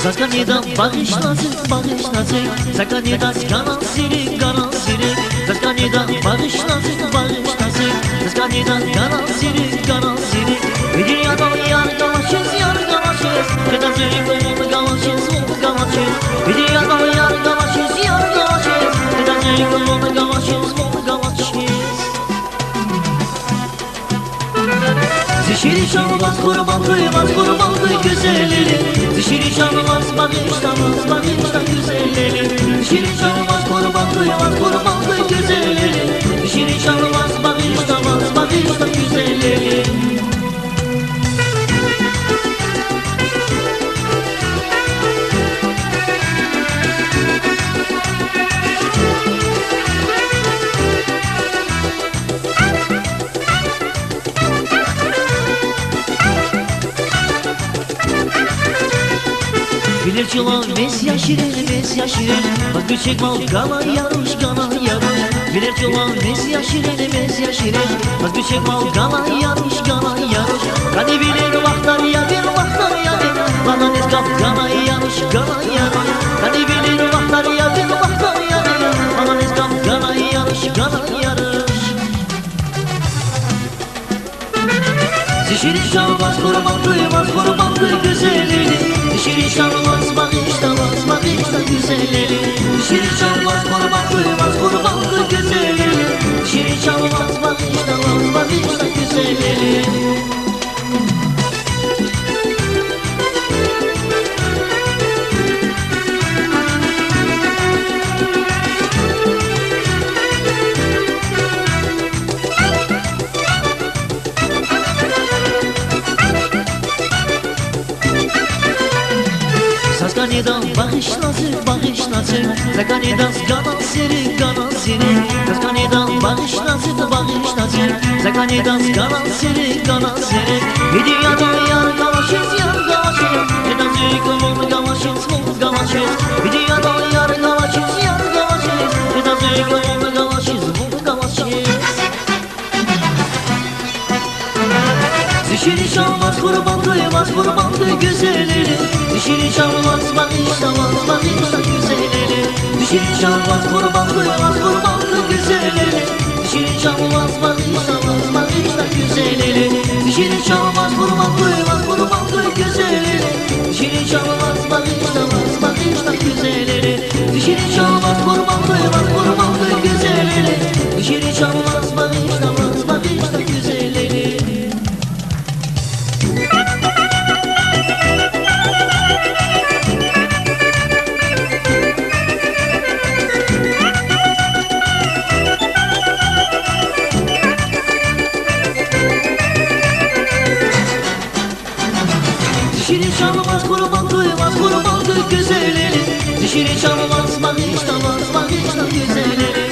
Zaskani'den bağışlasın, bağışlasın. Zaskani'den garansiri, garansiri. Zaskani'den bağışlasın, bağışlasın. Zaskani'den garansiri, garansiri. Bir dünyada yar gavaşız, yar gavaşız. Kedazırı kılını gavaşız, onu gavaşız. Bir dünyada yar gavaşız, yar gavaşız. Kedazırı kılını gavaşız, onu gavaşız. Zişiri şanımaz kurban duymaz kurbanlı güzelleri. Zişiri şanımaz bağışlamaz bağışla güzelleri. Zişiri şanımaz kurban duymaz kurbanlı güzelleri. Zişiri şanımaz bağışlamaz bağışla güzelleri. Bilir çılan mesya şirin, mesya şirin. Bak göçek mal gala yarış, gala yarış. Bilir çılan mesya şirin, mesya şirin. Bak göçek mal gala yarış, gala yarış. Hadi bilir vaktar ya bir vaktar ya bir. Bana ne kap gala yarış, gala yarış. Hadi bilir vaktar ya bir vaktar ya bir. Bana ne kap gala yarış, gala yarış. Zişiri şanmaz kurban duymaz kurbanlı güzelleri. Zişiri şanmaz bağışlamaz bağışla güzelleri. Zişiri şanmaz kurban duymaz kurbanlı güzelleri. Zişiri şanmaz bağışlamaz bağışla güzelleri. Zaskani'den bağışlasın, bağışlasın. Zaskani'den garansiri, garansiri. Zaskani'den bağışlasın, bağışlasın. Zaskani'den garansiri, garansiri. Bir dünyada yar gavaşız, yar gavaşız. Neden zülkümün gavaşız, mum gavaşız. Bir dünyada yar gavaşız, yar gavaşız. Neden zülkümün gavaşız, mum gavaşız. Zişiri şanmaz kurban duymaz kurbanlı güzelleri. Zişiri şanmaz bağışlamaz bağışla güzelleri. Zişiri şanmaz kurban duymaz kurbanlı güzelleri. Zişiri şanmaz bağışlamaz bağışla güzelleri. Zişiri şanmaz kurban duymaz kurbanlı güzelleri. Zişiri şanmaz bağışlamaz bağışla güzelleri. Zişiri şanmaz kurban duymaz kurbanlı güzelleri. Zişiri şanmaz bağışlamaz bağışla güzelleri. Zişiri şanmaz kurban duymaz kurbanlı güzelleri. Zişiri şanmaz bağışlamaz bağışla güzelleri.